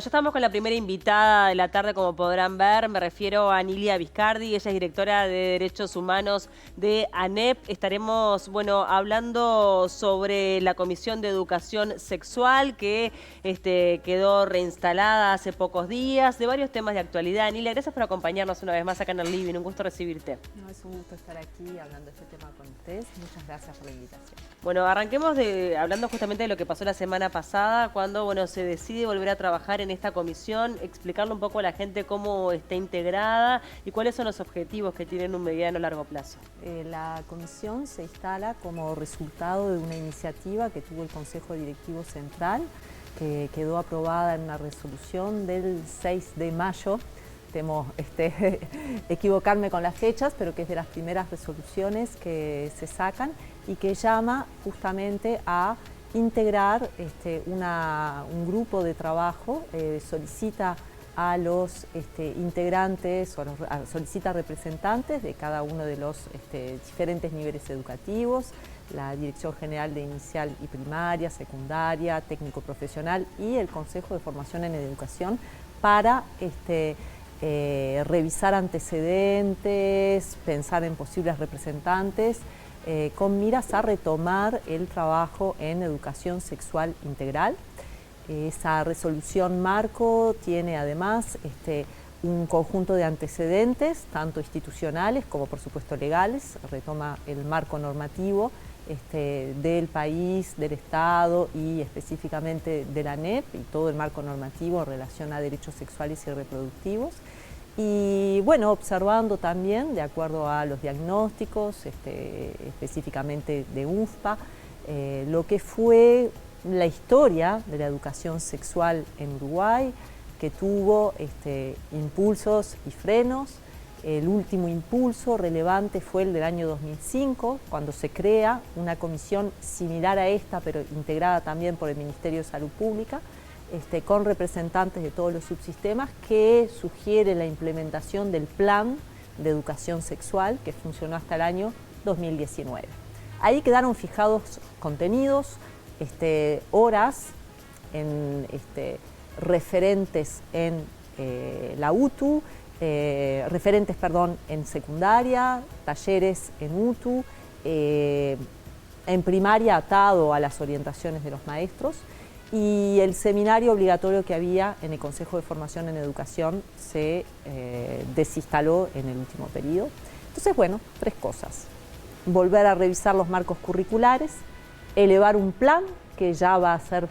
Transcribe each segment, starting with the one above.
Ya estamos con la primera invitada de la tarde, como podrán ver. Me refiero a Nilia Viscardi, ella es directora de Derechos Humanos de ANEP. Estaremos, hablando sobre la Comisión de Educación Sexual que quedó reinstalada hace pocos días, de varios temas de actualidad. Nilia, gracias por acompañarnos una vez más acá en el Living. Un gusto recibirte. No, es un gusto estar aquí hablando de este tema con ustedes. Muchas gracias por la invitación. Bueno, arranquemos hablando justamente de lo que pasó la semana pasada, cuando se decide volver a trabajar en esta comisión, explicarle un poco a la gente cómo está integrada y cuáles son los objetivos que tienen un mediano o largo plazo. La comisión se instala como resultado de una iniciativa que tuvo el Consejo Directivo Central, que quedó aprobada en una resolución del 6 de mayo. Temo equivocarme con las fechas, pero que es de las primeras resoluciones que se sacan y que llama justamente a integrar un grupo de trabajo, solicita a los integrantes o solicita representantes de cada uno de los diferentes niveles educativos, la Dirección General de Inicial y Primaria, Secundaria, Técnico Profesional y el Consejo de Formación en Educación para revisar antecedentes, pensar en posibles representantes, con miras a retomar el trabajo en educación sexual integral. Esa resolución marco tiene además un conjunto de antecedentes, tanto institucionales como por supuesto legales, retoma el marco normativo del país, del Estado y específicamente de la ANEP y todo el marco normativo en relación a derechos sexuales y reproductivos. Y bueno, observando también, de acuerdo a los diagnósticos, específicamente de UNFPA, lo que fue la historia de la educación sexual en Uruguay, que tuvo impulsos y frenos. El último impulso relevante fue el del año 2005, cuando se crea una comisión similar a esta, pero integrada también por el Ministerio de Salud Pública, con representantes de todos los subsistemas, que sugiere la implementación del plan de educación sexual que funcionó hasta el año 2019. Ahí quedaron fijados contenidos, horas referentes en la UTU, en secundaria, talleres en UTU, en primaria atado a las orientaciones de los maestros, y el seminario obligatorio que había en el Consejo de Formación en Educación se desinstaló en el último periodo. Entonces, bueno, tres cosas: volver a revisar los marcos curriculares, elevar un plan que ya va a ser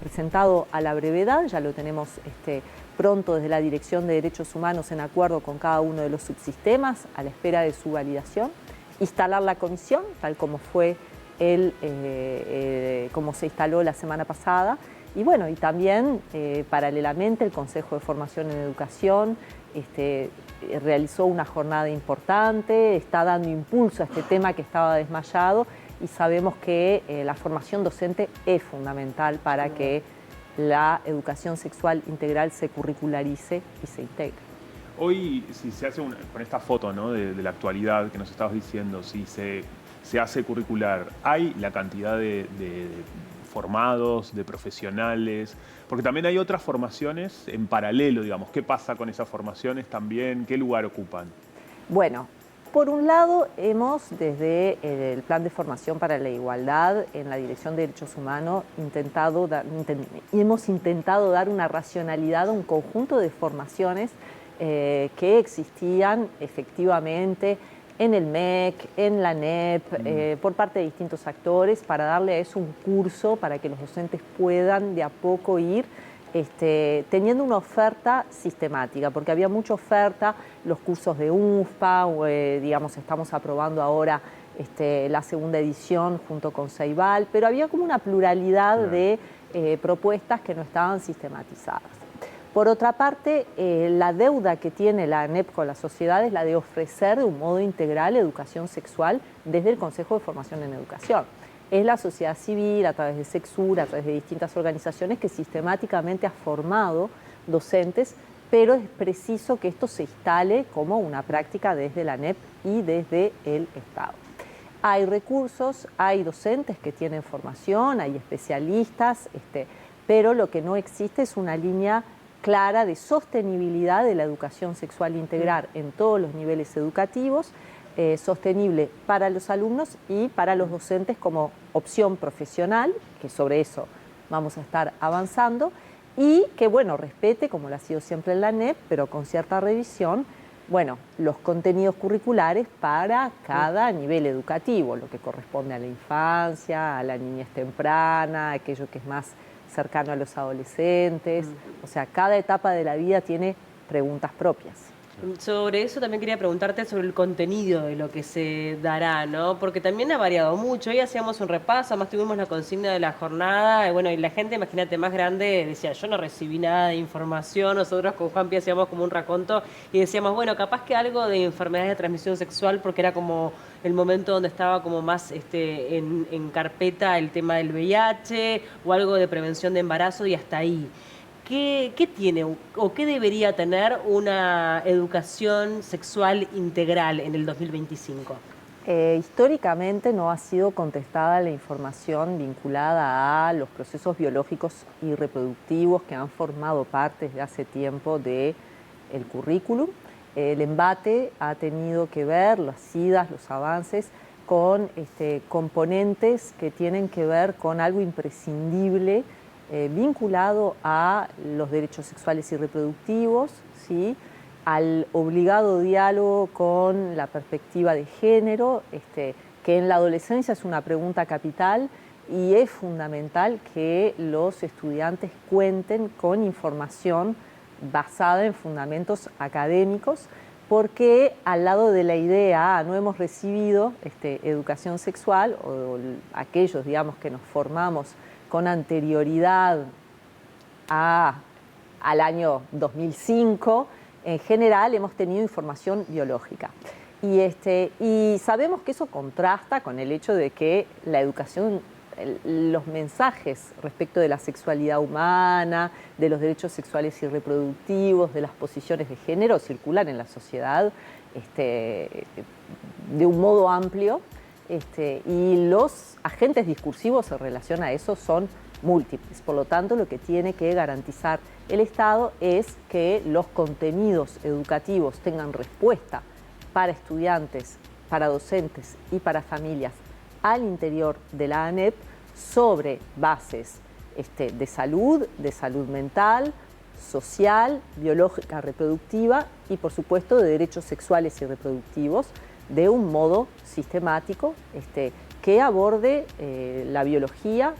presentado a la brevedad, ya lo tenemos pronto desde la Dirección de Derechos Humanos en acuerdo con cada uno de los subsistemas a la espera de su validación, instalar la comisión tal como fue como se instaló la semana pasada, y bueno, y también paralelamente el Consejo de Formación en Educación realizó una jornada importante, está dando impulso a este tema que estaba desmayado, y sabemos que la formación docente es fundamental para que la educación sexual integral se curricularice y se integre. Hoy, si se hace con esta foto, ¿no?, de la actualidad que nos estabas diciendo, si se hace curricular, ¿hay la cantidad de formados, de profesionales? Porque también hay otras formaciones en paralelo, digamos. ¿Qué pasa con esas formaciones también? ¿Qué lugar ocupan? Bueno, por un lado, hemos desde el Plan de Formación para la Igualdad en la Dirección de Derechos Humanos hemos intentado dar una racionalidad a un conjunto de formaciones que existían efectivamente en el MEC, en la ANEP, por parte de distintos actores, para darle a eso un curso para que los docentes puedan de a poco ir teniendo una oferta sistemática, porque había mucha oferta, los cursos de UNFPA, estamos aprobando ahora la segunda edición junto con Ceibal, pero había como una pluralidad de propuestas que no estaban sistematizadas. Por otra parte, la deuda que tiene la ANEP con la sociedad es la de ofrecer de un modo integral educación sexual desde el Consejo de Formación en Educación. Es la sociedad civil, a través de Sexur, a través de distintas organizaciones, que sistemáticamente ha formado docentes, pero es preciso que esto se instale como una práctica desde la ANEP y desde el Estado. Hay recursos, hay docentes que tienen formación, hay especialistas, pero lo que no existe es una línea clara de sostenibilidad de la educación sexual integral en todos los niveles educativos, sostenible para los alumnos y para los docentes como opción profesional, que sobre eso vamos a estar avanzando, y que, bueno, respete, como lo ha sido siempre en la ANEP, pero con cierta revisión, bueno, los contenidos curriculares para cada nivel educativo, lo que corresponde a la infancia, a la niñez temprana, aquello que es más cercano a los adolescentes. O sea, cada etapa de la vida tiene preguntas propias. Sobre eso también quería preguntarte sobre el contenido de lo que se dará, ¿no? Porque también ha variado mucho. Hoy hacíamos un repaso, además tuvimos la consigna de la jornada, y bueno, y la gente, imagínate, más grande, decía, yo no recibí nada de información. Nosotros con Juanpi hacíamos como un raconto y decíamos, bueno, capaz que algo de enfermedades de transmisión sexual, porque era como el momento donde estaba como más en carpeta el tema del VIH, o algo de prevención de embarazo, y hasta ahí. ¿Qué tiene o qué debería tener una educación sexual integral en el 2025? Históricamente no ha sido contestada la información vinculada a los procesos biológicos y reproductivos que han formado parte desde hace tiempo del currículum. El embate ha tenido que ver, las idas, los avances, con componentes que tienen que ver con algo imprescindible vinculado a los derechos sexuales y reproductivos, ¿sí? Al obligado diálogo con la perspectiva de género, que en la adolescencia es una pregunta capital y es fundamental que los estudiantes cuenten con información basada en fundamentos académicos, porque al lado de la idea, no hemos recibido educación sexual, o aquellos, digamos, que nos formamos con anterioridad al año 2005, en general hemos tenido información biológica. Y sabemos que eso contrasta con el hecho de que la educación, los mensajes respecto de la sexualidad humana, de los derechos sexuales y reproductivos, de las posiciones de género, circulan en la sociedad de un modo amplio. Y los agentes discursivos en relación a eso son múltiples. Por lo tanto, lo que tiene que garantizar el Estado es que los contenidos educativos tengan respuesta para estudiantes, para docentes y para familias al interior de la ANEP sobre bases de salud mental, social, biológica, reproductiva y, por supuesto, de derechos sexuales y reproductivos, de un modo sistemático que aborde la biología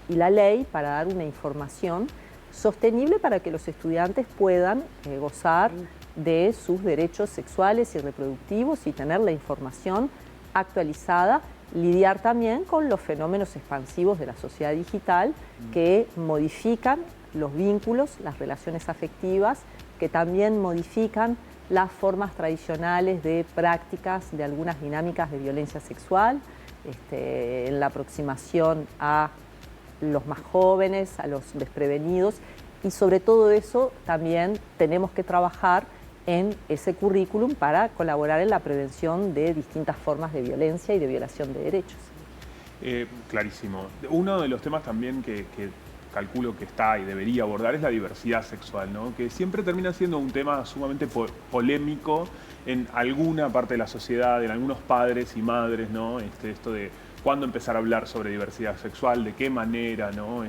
y la ley para dar una información sostenible para que los estudiantes puedan gozar de sus derechos sexuales y reproductivos y tener la información actualizada, lidiar también con los fenómenos expansivos de la sociedad digital que modifican los vínculos, las relaciones afectivas, que también modifican las formas tradicionales de prácticas de algunas dinámicas de violencia sexual, en la aproximación a los más jóvenes, a los desprevenidos, y sobre todo eso también tenemos que trabajar en ese currículum para colaborar en la prevención de distintas formas de violencia y de violación de derechos. Clarísimo. Uno de los temas también que calculo que está y debería abordar es la diversidad sexual, ¿no? Que siempre termina siendo un tema sumamente polémico en alguna parte de la sociedad, en algunos padres y madres, ¿no? Esto de cuándo empezar a hablar sobre diversidad sexual, de qué manera, ¿no?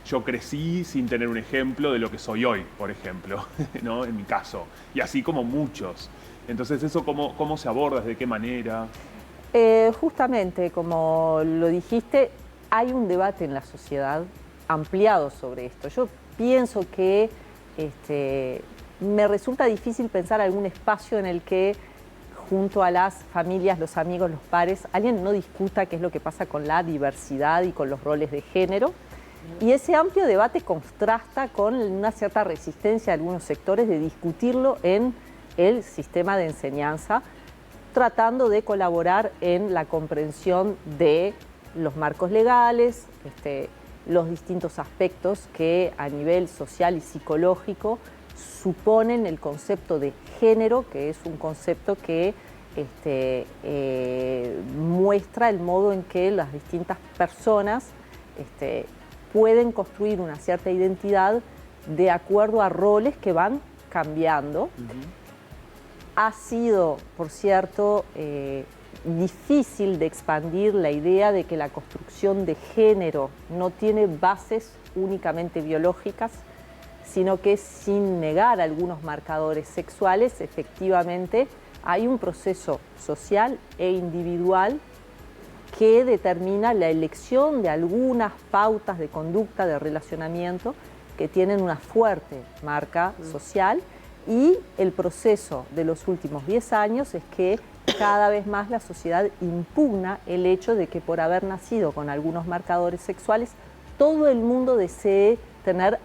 Yo crecí sin tener un ejemplo de lo que soy hoy, por ejemplo, ¿no? En mi caso, y así como muchos. Entonces, ¿eso cómo se aborda? ¿De qué manera? Justamente, como lo dijiste, hay un debate en la sociedad ampliado sobre esto. Yo pienso que me resulta difícil pensar algún espacio en el que junto a las familias, los amigos, los pares, alguien no discuta qué es lo que pasa con la diversidad y con los roles de género. Y ese amplio debate contrasta con una cierta resistencia de algunos sectores de discutirlo en el sistema de enseñanza, tratando de colaborar en la comprensión de los marcos legales, los distintos aspectos que a nivel social y psicológico suponen el concepto de género, que es un concepto que muestra el modo en que las distintas personas pueden construir una cierta identidad de acuerdo a roles que van cambiando. Ha sido, por cierto, difícil de expandir la idea de que la construcción de género no tiene bases únicamente biológicas, sino que sin negar algunos marcadores sexuales, efectivamente hay un proceso social e individual que determina la elección de algunas pautas de conducta, de relacionamiento, que tienen una fuerte marca social, y el proceso de los últimos 10 años es que cada vez más la sociedad impugna el hecho de que por haber nacido con algunos marcadores sexuales, todo el mundo desee tener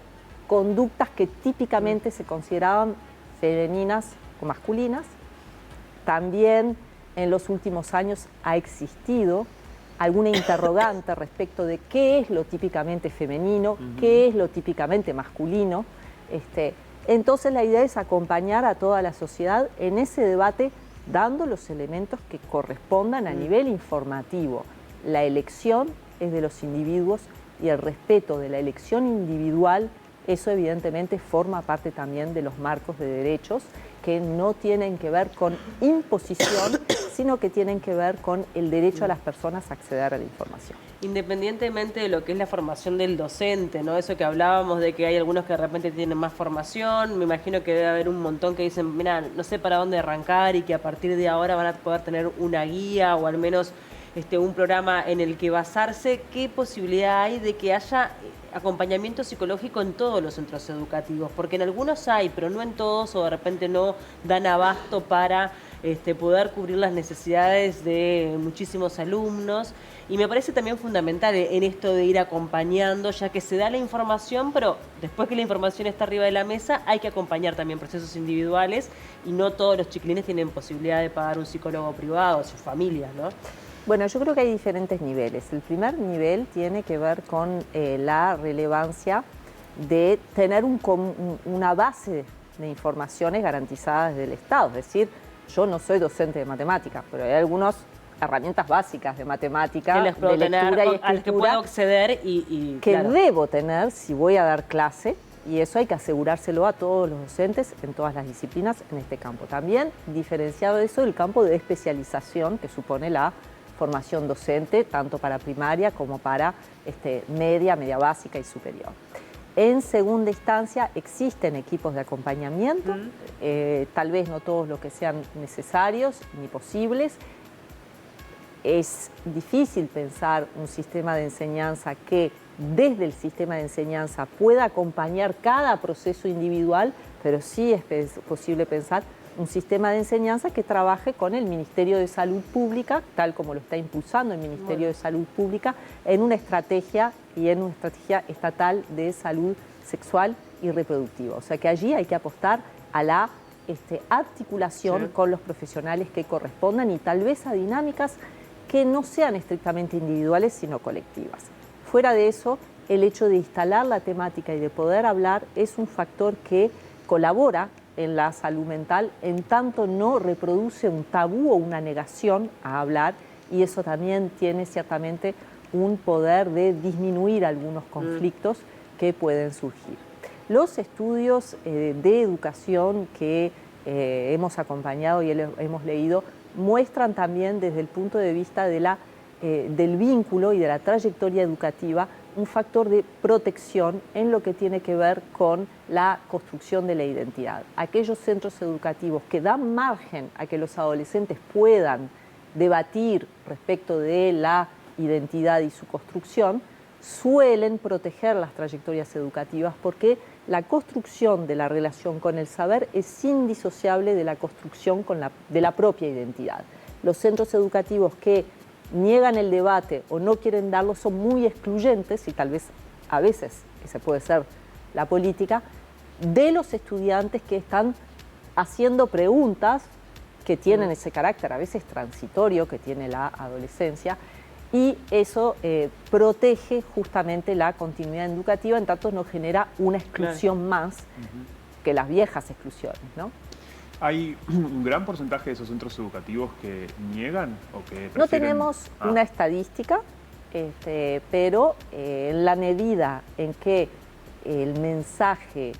conductas que típicamente se consideraban femeninas o masculinas. También en los últimos años ha existido alguna interrogante respecto de qué es lo típicamente femenino, qué es lo típicamente masculino. Entonces la idea es acompañar a toda la sociedad en ese debate, dando los elementos que correspondan a nivel informativo. La elección es de los individuos y el respeto de la elección individual, eso evidentemente forma parte también de los marcos de derechos que no tienen que ver con imposición, sino que tienen que ver con el derecho a las personas a acceder a la información. Independientemente de lo que es la formación del docente, ¿no? Eso que hablábamos de que hay algunos que de repente tienen más formación, me imagino que debe haber un montón que dicen, mira, no sé para dónde arrancar, y que a partir de ahora van a poder tener una guía o al menos un programa en el que basarse. ¿Qué posibilidad hay de que haya acompañamiento psicológico en todos los centros educativos? Porque en algunos hay, pero no en todos, o de repente no dan abasto para poder cubrir las necesidades de muchísimos alumnos. Y me parece también fundamental en esto de ir acompañando, ya que se da la información, pero después que la información está arriba de la mesa, hay que acompañar también procesos individuales, y no todos los chiquilines tienen posibilidad de pagar un psicólogo privado, sus familias, ¿no? Bueno, yo creo que hay diferentes niveles. El primer nivel tiene que ver con la relevancia de tener una base de informaciones garantizadas desde el Estado. Es decir, yo no soy docente de matemáticas, pero hay algunas herramientas básicas de matemática, de lectura y escritura, a las que puedo acceder que claro, debo tener si voy a dar clase, y eso hay que asegurárselo a todos los docentes en todas las disciplinas en este campo. También, diferenciado de eso, el campo de especialización que supone la formación docente, tanto para primaria como para media básica y superior. En segunda instancia existen equipos de acompañamiento, tal vez no todos los que sean necesarios ni posibles. Es difícil pensar un sistema de enseñanza que desde el sistema de enseñanza pueda acompañar cada proceso individual, pero sí es posible pensar un sistema de enseñanza que trabaje con el Ministerio de Salud Pública, tal como lo está impulsando el Ministerio de Salud Pública, en una estrategia estatal de salud sexual y reproductiva. O sea que allí hay que apostar a la articulación con los profesionales que correspondan, y tal vez a dinámicas que no sean estrictamente individuales, sino colectivas. Fuera de eso, el hecho de instalar la temática y de poder hablar es un factor que colabora en la salud mental, en tanto no reproduce un tabú o una negación a hablar, y eso también tiene ciertamente un poder de disminuir algunos conflictos que pueden surgir. Los estudios de educación que hemos acompañado y hemos leído muestran también desde el punto de vista de del vínculo y de la trayectoria educativa un factor de protección en lo que tiene que ver con la construcción de la identidad. Aquellos centros educativos que dan margen a que los adolescentes puedan debatir respecto de la identidad y su construcción suelen proteger las trayectorias educativas, porque la construcción de la relación con el saber es indisociable de la construcción de la propia identidad. Los centros educativos que niegan el debate o no quieren darlo son muy excluyentes, y tal vez a veces esa puede ser la política, de los estudiantes que están haciendo preguntas que tienen ese carácter a veces transitorio que tiene la adolescencia, y eso protege justamente la continuidad educativa, en tanto no genera una exclusión más que las viejas exclusiones, ¿no? ¿Hay un gran porcentaje de esos centros educativos que niegan o que prefieren? No tenemos una estadística, pero en la medida en que el mensaje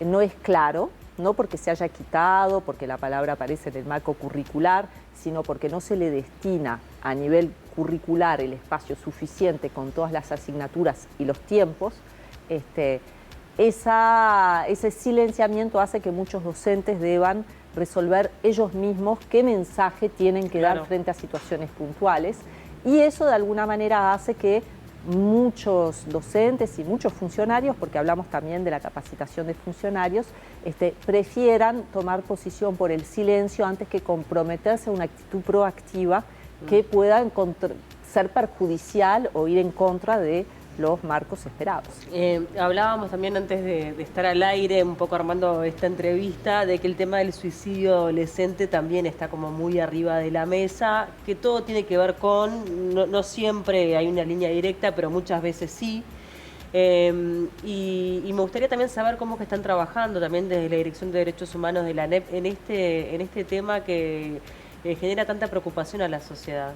no es claro, no porque se haya quitado, porque la palabra aparece en el marco curricular, sino porque no se le destina a nivel curricular el espacio suficiente con todas las asignaturas y los tiempos, ese silenciamiento hace que muchos docentes deban resolver ellos mismos qué mensaje tienen que dar frente a situaciones puntuales, y eso de alguna manera hace que muchos docentes y muchos funcionarios, porque hablamos también de la capacitación de funcionarios, prefieran tomar posición por el silencio antes que comprometerse a una actitud proactiva que pueda ser perjudicial o ir en contra de los marcos esperados. Hablábamos también antes de estar al aire, un poco armando esta entrevista, de que el tema del suicidio adolescente también está como muy arriba de la mesa, que todo tiene que ver con, no siempre hay una línea directa, pero muchas veces sí. Y me gustaría también saber cómo que están trabajando también desde la Dirección de Derechos Humanos de la ANEP en este tema que genera tanta preocupación a la sociedad.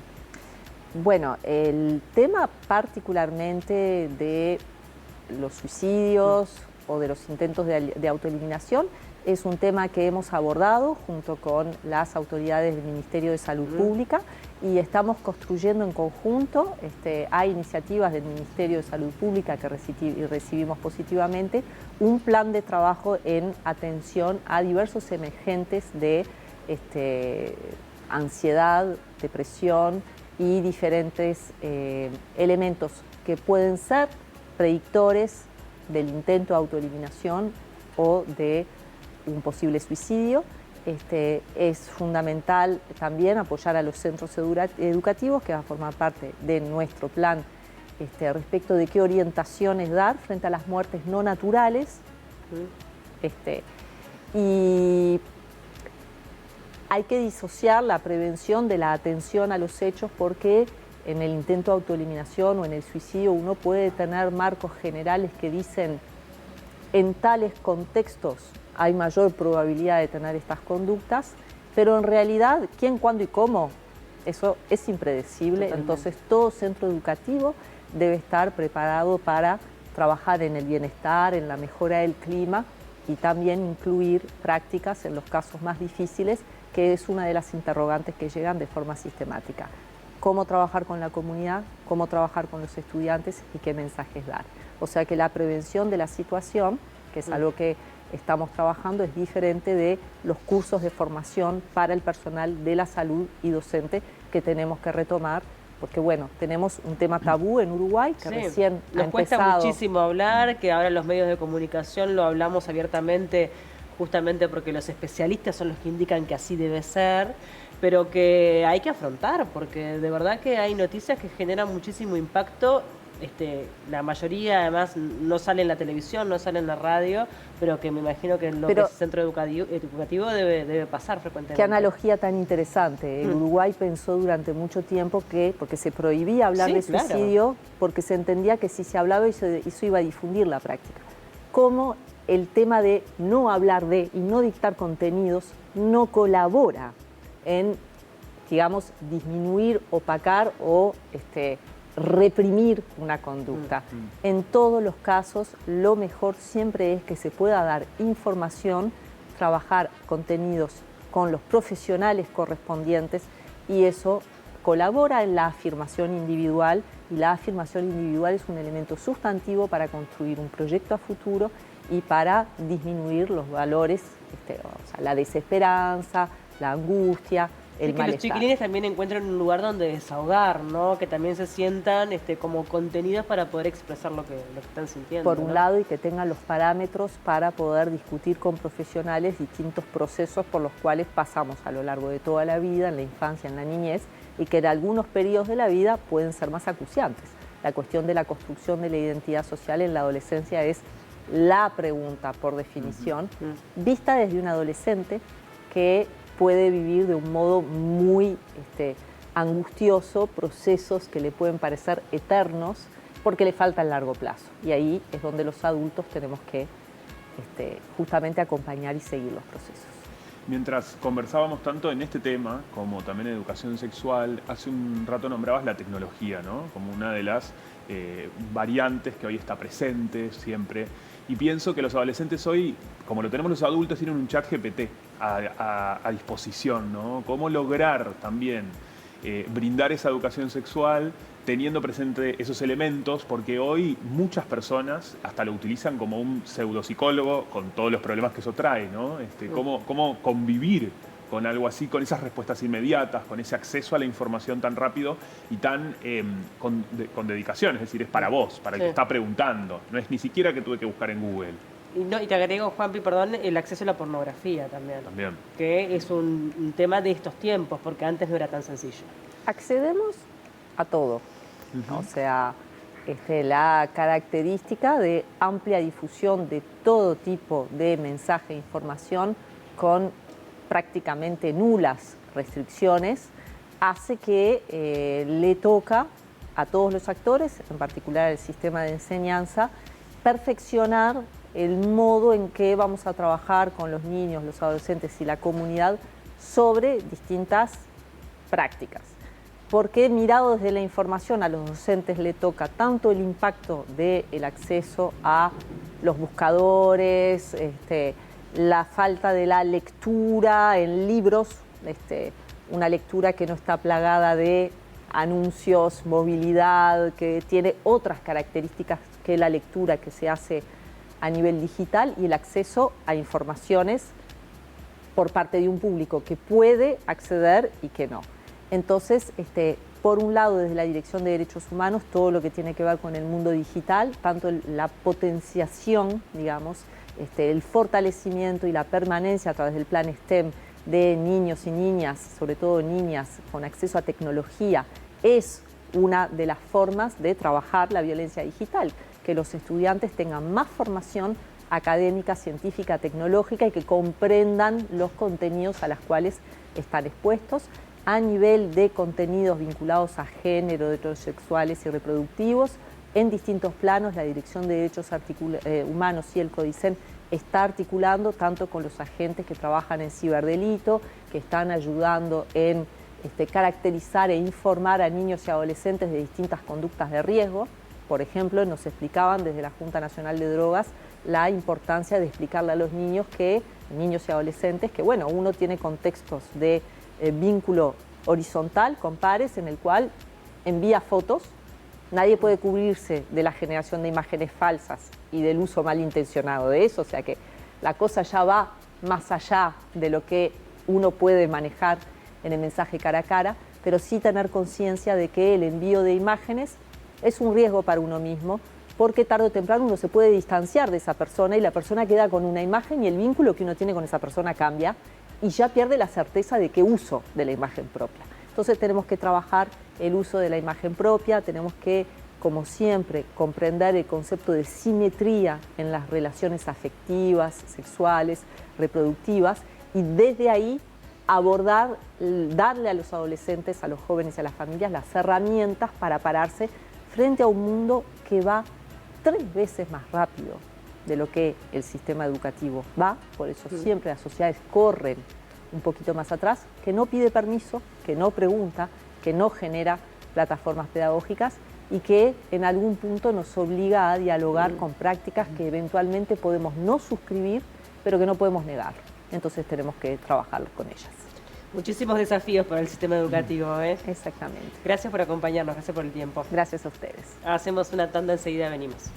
Bueno, el tema particularmente de los suicidios o de los intentos de autoeliminación es un tema que hemos abordado junto con las autoridades del Ministerio de Salud Pública y estamos construyendo en conjunto, hay iniciativas del Ministerio de Salud Pública que recibimos positivamente, un plan de trabajo en atención a diversos emergentes de ansiedad, depresión y diferentes elementos que pueden ser predictores del intento de autoeliminación o de un posible suicidio. Es fundamental también apoyar a los centros educativos, que va a formar parte de nuestro plan respecto de qué orientaciones dar frente a las muertes no naturales. Y hay que disociar la prevención de la atención a los hechos, porque en el intento de autoeliminación o en el suicidio uno puede tener marcos generales que dicen en tales contextos hay mayor probabilidad de tener estas conductas, pero en realidad quién, cuándo y cómo, eso es impredecible. Totalmente. Entonces todo centro educativo debe estar preparado para trabajar en el bienestar, en la mejora del clima y también incluir prácticas en los casos más difíciles, que es una de las interrogantes que llegan de forma sistemática. Cómo trabajar con la comunidad, cómo trabajar con los estudiantes y qué mensajes dar. O sea que la prevención de la situación, que es algo que estamos trabajando, es diferente de los cursos de formación para el personal de la salud y docente que tenemos que retomar, porque bueno, tenemos un tema tabú en Uruguay que recién nos cuesta muchísimo hablar, que ahora en los medios de comunicación lo hablamos abiertamente, justamente porque los especialistas son los que indican que así debe ser, pero que hay que afrontar, porque de verdad que hay noticias que generan muchísimo impacto. La mayoría además no sale en la televisión, no sale en la radio, pero que me imagino que en lo que es centro educativo debe pasar frecuentemente. Qué analogía tan interesante. En Uruguay pensó durante mucho tiempo que, porque se prohibía hablar de suicidio, porque se entendía que si se hablaba eso iba a difundir la práctica. Cómo el tema de no hablar de y no dictar contenidos no colabora en, digamos, disminuir, opacar o reprimir una conducta. En todos los casos, lo mejor siempre es que se pueda dar información, trabajar contenidos con los profesionales correspondientes, y eso colabora en la afirmación individual, y la afirmación individual es un elemento sustantivo para construir un proyecto a futuro y para disminuir los valores, o sea, la desesperanza, la angustia, el malestar. Que los chiquilines también encuentran un lugar donde desahogar, ¿no? Que también se sientan como contenidos para poder expresar lo que están sintiendo. Por un lado, y que tengan los parámetros para poder discutir con profesionales distintos procesos por los cuales pasamos a lo largo de toda la vida, en la infancia, en la niñez, y que en algunos periodos de la vida pueden ser más acuciantes. La cuestión de la construcción de la identidad social en la adolescencia es la pregunta por definición, vista desde un adolescente que puede vivir de un modo muy angustioso procesos que le pueden parecer eternos porque le falta el largo plazo. Y ahí es donde los adultos tenemos que justamente acompañar y seguir los procesos. Mientras conversábamos tanto en este tema, como también en educación sexual, hace un rato nombrabas la tecnología, ¿no? Como una de las variantes que hoy está presente siempre. Y pienso que los adolescentes hoy, como lo tenemos los adultos, tienen un chat GPT a disposición, ¿no? Cómo lograr también brindar esa educación sexual teniendo presente esos elementos, porque hoy muchas personas hasta lo utilizan como un pseudopsicólogo con todos los problemas que eso trae, ¿no? Cómo convivir con algo así, con esas respuestas inmediatas, con ese acceso a la información tan rápido y tan con dedicación, es decir, es para vos, para el que está preguntando, no es ni siquiera que tuve que buscar en Google. Y te agrego, Juanpi, perdón, el acceso a la pornografía también. Que es un tema de estos tiempos, porque antes no era tan sencillo. Accedemos a todo. O sea, la característica de amplia difusión de todo tipo de mensaje e información con prácticamente nulas restricciones hace que le toca a todos los actores, en particular el sistema de enseñanza, perfeccionar el modo en que vamos a trabajar con los niños, los adolescentes y la comunidad sobre distintas prácticas. Porque mirado desde la información a los docentes le toca tanto el impacto del acceso a los buscadores, la falta de la lectura en libros, una lectura que no está plagada de anuncios, movilidad, que tiene otras características que la lectura que se hace a nivel digital y el acceso a informaciones por parte de un público que puede acceder y que no. Entonces, por un lado, desde la Dirección de Derechos Humanos, todo lo que tiene que ver con el mundo digital, tanto la potenciación, digamos, el fortalecimiento y la permanencia a través del plan STEM de niños y niñas, sobre todo niñas con acceso a tecnología, es una de las formas de trabajar la violencia digital, que los estudiantes tengan más formación académica, científica, tecnológica y que comprendan los contenidos a los cuales están expuestos. A nivel de contenidos vinculados a género, heterosexuales y reproductivos, en distintos planos, la Dirección de Derechos Humanos y el CODICEN está articulando tanto con los agentes que trabajan en ciberdelito, que están ayudando en caracterizar e informar a niños y adolescentes de distintas conductas de riesgo. Por ejemplo, nos explicaban desde la Junta Nacional de Drogas la importancia de explicarle a los niños y adolescentes, que bueno, uno tiene contextos de vínculo horizontal con pares en el cual envía fotos, nadie puede cubrirse de la generación de imágenes falsas y del uso malintencionado de eso, o sea que la cosa ya va más allá de lo que uno puede manejar en el mensaje cara a cara, pero sí tener conciencia de que el envío de imágenes es un riesgo para uno mismo, porque tarde o temprano uno se puede distanciar de esa persona y la persona queda con una imagen y el vínculo que uno tiene con esa persona cambia y ya pierde la certeza de qué uso de la imagen propia. Entonces tenemos que trabajar el uso de la imagen propia, tenemos que, como siempre, comprender el concepto de simetría en las relaciones afectivas, sexuales, reproductivas y desde ahí abordar, darle a los adolescentes, a los jóvenes y a las familias las herramientas para pararse frente a un mundo que va 3 veces más rápido de lo que el sistema educativo va, por eso siempre las sociedades corren un poquito más atrás, que no pide permiso, que no pregunta, que no genera plataformas pedagógicas y que en algún punto nos obliga a dialogar con prácticas que eventualmente podemos no suscribir, pero que no podemos negar. Entonces tenemos que trabajar con ellas. Muchísimos desafíos para el sistema educativo, ¿eh? Exactamente. Gracias por acompañarnos, gracias por el tiempo. Gracias a ustedes. Hacemos una tanda, enseguida venimos.